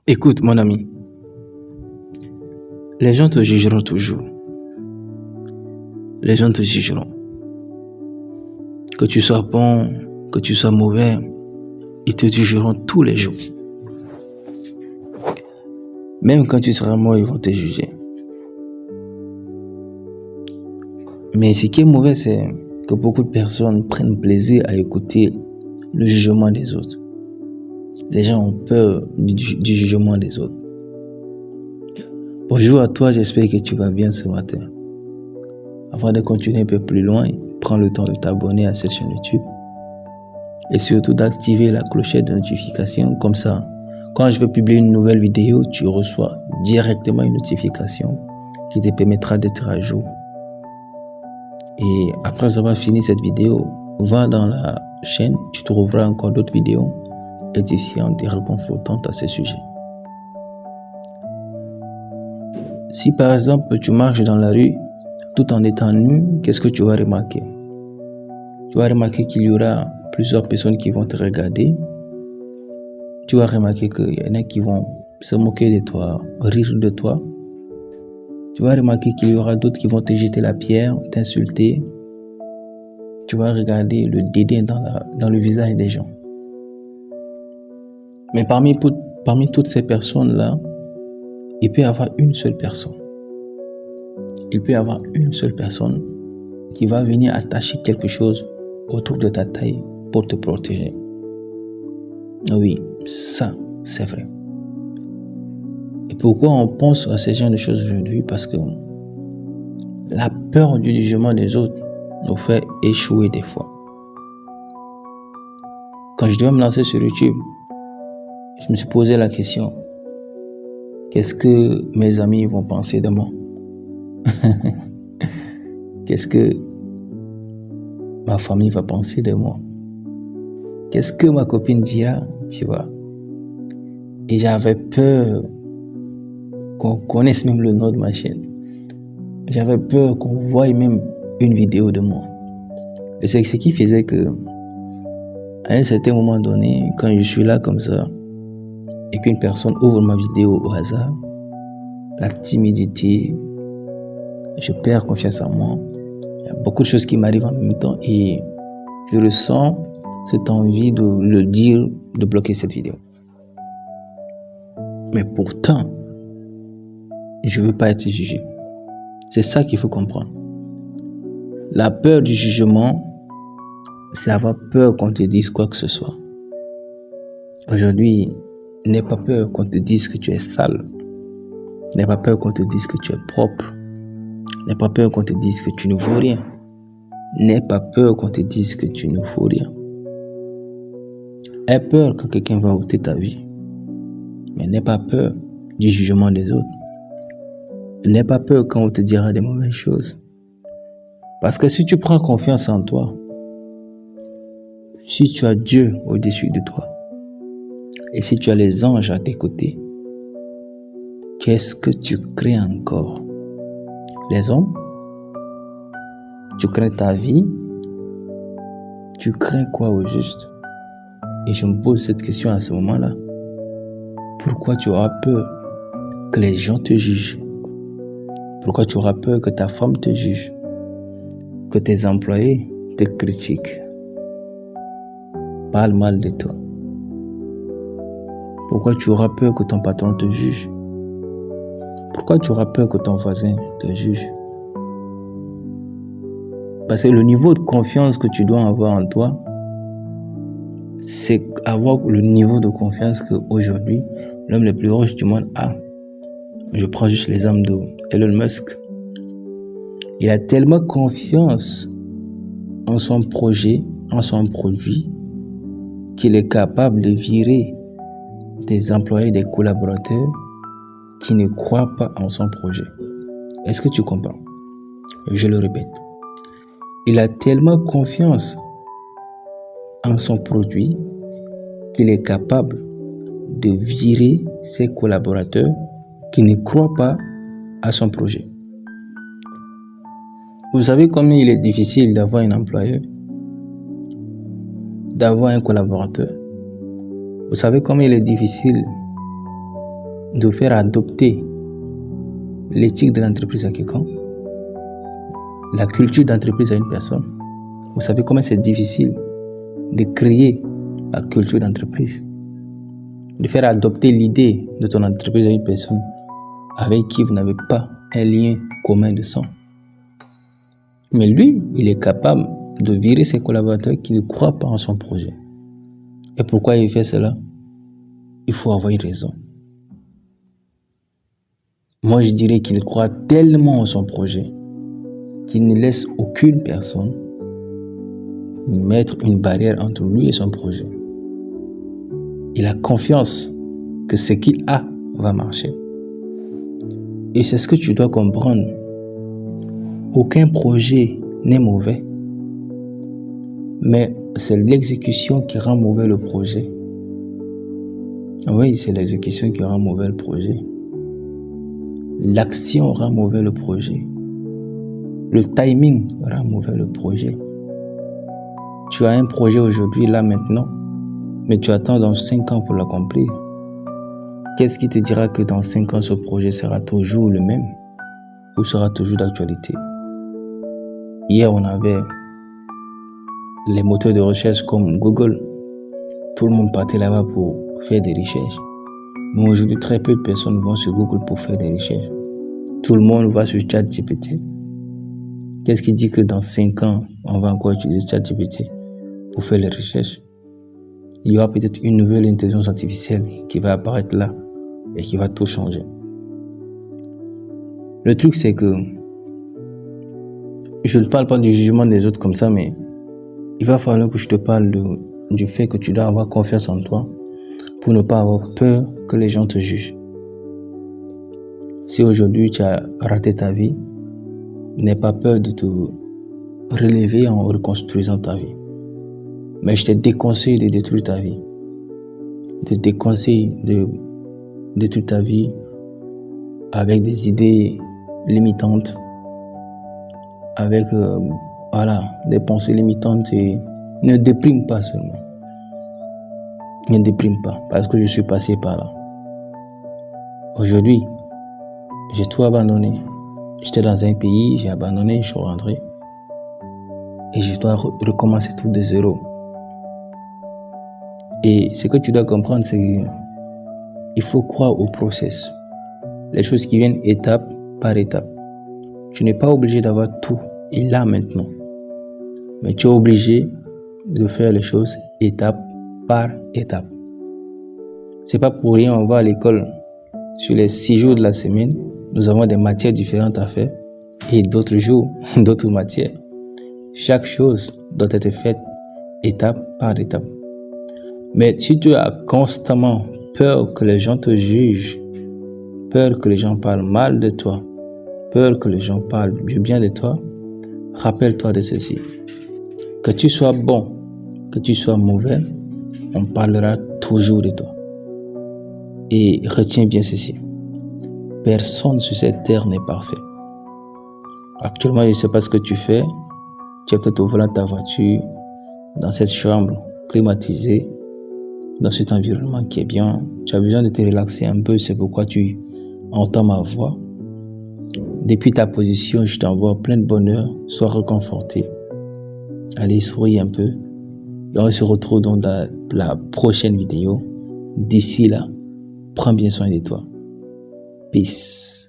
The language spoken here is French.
Écoute, mon ami, les gens te jugeront toujours. Les gens te jugeront. Que tu sois bon, que tu sois mauvais, ils te jugeront tous les jours. Même quand tu seras mort, ils vont te juger. Mais ce qui est mauvais, c'est que beaucoup de personnes prennent plaisir à écouter le jugement des autres. Les gens ont peur du jugement des autres. Bonjour à toi, j'espère que tu vas bien ce matin. Avant de continuer un peu plus loin, prends le temps de t'abonner à cette chaîne YouTube et surtout d'activer la clochette de notification. Comme ça, quand je vais publier une nouvelle vidéo, tu reçois directement une notification qui te permettra d'être à jour. Et après avoir fini cette vidéo, va dans la chaîne, tu trouveras encore d'autres vidéos édifiantes et réconfortantes à ce sujet. Si par exemple tu marches dans la rue tout en étant nu, qu'est-ce que tu vas remarquer? Tu vas remarquer qu'il y aura plusieurs personnes qui vont te regarder. Tu vas remarquer qu'il y en a qui vont se moquer de toi, rire de toi. Tu vas remarquer qu'il y aura d'autres qui vont te jeter la pierre, t'insulter. Tu vas regarder le dédain dans le visage des gens. Mais parmi toutes ces personnes-là, il peut y avoir une seule personne. Il peut y avoir une seule personne qui va venir attacher quelque chose autour de ta taille pour te protéger. Oui, ça, c'est vrai. Et pourquoi on pense à ce genre de choses aujourd'hui? Parce que la peur du jugement des autres nous fait échouer des fois. Quand je devais me lancer sur YouTube, je me suis posé la question: qu'est-ce que mes amis vont penser de moi? Qu'est-ce que ma famille va penser de moi? Qu'est-ce que ma copine dira, tu vois? Et j'avais peur qu'on connaisse même le nom de ma chaîne. J'avais peur qu'on voie même une vidéo de moi. Et c'est ce qui faisait que, à un certain moment donné, quand je suis là comme ça, et qu'une personne ouvre ma vidéo au hasard, la timidité, je perds confiance en moi. Il y a beaucoup de choses qui m'arrivent en même temps et je ressens cette envie de le dire, de bloquer cette vidéo. Mais pourtant, je ne veux pas être jugé. C'est ça qu'il faut comprendre. La peur du jugement, c'est avoir peur qu'on te dise quoi que ce soit. Aujourd'hui, n'aie pas peur qu'on te dise que tu es sale. N'aie pas peur qu'on te dise que tu es propre. N'aie pas peur qu'on te dise que tu ne vaux rien. N'aie pas peur qu'on te dise que tu ne vaux rien. Aie peur quand quelqu'un va ôter ta vie. Mais n'aie pas peur du jugement des autres. N'aie pas peur quand on te dira des mauvaises choses. Parce que si tu prends confiance en toi, si tu as Dieu au-dessus de toi, et si tu as les anges à tes côtés, qu'est-ce que tu crains encore? Les hommes? Tu crains ta vie? Tu crains quoi au juste? Et je me pose cette question à ce moment-là. Pourquoi tu auras peur que les gens te jugent? Pourquoi tu auras peur que ta femme te juge? Que tes employés te critiquent? Parlent mal de toi? Pourquoi tu auras peur que ton patron te juge? Pourquoi tu auras peur que ton voisin te juge? Parce que le niveau de confiance que tu dois avoir en toi, c'est avoir le niveau de confiance qu'aujourd'hui, l'homme le plus riche du monde a. Je prends juste l'exemple d'Elon Musk. Il a tellement confiance en son projet, en son produit, qu'il est capable de virer des employés, des collaborateurs qui ne croient pas en son projet. Est-ce que tu comprends? Je le répète. Il a tellement confiance en son produit qu'il est capable de virer ses collaborateurs qui ne croient pas à son projet. Vous savez combien il est difficile d'avoir un employeur, d'avoir un collaborateur? Vous savez combien il est difficile de faire adopter l'éthique de l'entreprise à quelqu'un, la culture d'entreprise à une personne. Vous savez comment c'est difficile de créer la culture d'entreprise, de faire adopter l'idée de ton entreprise à une personne avec qui vous n'avez pas un lien commun de sang. Mais lui, il est capable de virer ses collaborateurs qui ne croient pas en son projet. Et pourquoi il fait cela? Il faut avoir une raison. Moi, je dirais qu'il croit tellement en son projet qu'il ne laisse aucune personne mettre une barrière entre lui et son projet. Il a confiance que ce qu'il a va marcher. Et c'est ce que tu dois comprendre. Aucun projet n'est mauvais, mais c'est l'exécution qui rend mauvais le projet. Oui, c'est l'exécution qui rend mauvais le projet. L'action rend mauvais le projet. Le timing rend mauvais le projet. Tu as un projet aujourd'hui, là, maintenant, mais tu attends dans 5 ans pour l'accomplir. Qu'est-ce qui te dira que dans 5 ans, ce projet sera toujours le même ou sera toujours d'actualité? Hier, on avait les moteurs de recherche comme Google. Tout le monde partait là-bas pour faire des recherches. Mais aujourd'hui, très peu de personnes vont sur Google pour faire des recherches. Tout le monde va sur ChatGPT. Qu'est-ce qui dit que dans 5 ans, on va encore utiliser ChatGPT pour faire les recherches? Il y aura peut-être une nouvelle intelligence artificielle qui va apparaître là et qui va tout changer. Le truc, c'est que je ne parle pas du jugement des autres comme ça, mais il va falloir que je te parle du fait que tu dois avoir confiance en toi pour ne pas avoir peur que les gens te jugent. Si aujourd'hui tu as raté ta vie, n'aie pas peur de te relever en reconstruisant ta vie. Mais je te déconseille de détruire ta vie. Je te déconseille de détruire ta vie avec des idées limitantes, avec des pensées limitantes, et ne déprime pas seulement. Ne déprime pas, parce que je suis passé par là. Aujourd'hui, j'ai tout abandonné. J'étais dans un pays, j'ai abandonné, je suis rentré. Et je dois recommencer tout de zéro. Et ce que tu dois comprendre, c'est qu'il faut croire au process. Les choses qui viennent étape par étape. Tu n'es pas obligé d'avoir tout et là maintenant. Mais tu es obligé de faire les choses étape par étape. C'est pas pour rien, on va à l'école. Sur les 6 jours de la semaine, nous avons des matières différentes à faire et d'autres jours, d'autres matières. Chaque chose doit être faite étape par étape. Mais si tu as constamment peur que les gens te jugent, peur que les gens parlent mal de toi, peur que les gens parlent du bien de toi, rappelle-toi de ceci. Que tu sois bon, que tu sois mauvais, on parlera toujours de toi. Et retiens bien ceci. Personne sur cette terre n'est parfait. Actuellement, je ne sais pas ce que tu fais. Tu es peut-être au volant de ta voiture, dans cette chambre climatisée, dans cet environnement qui est bien. Tu as besoin de te relaxer un peu, c'est pourquoi tu entends ma voix. Depuis ta position, je t'envoie plein de bonheur. Sois réconforté. Allez, souris un peu. Et on se retrouve dans la prochaine vidéo. D'ici là, prends bien soin de toi. Peace.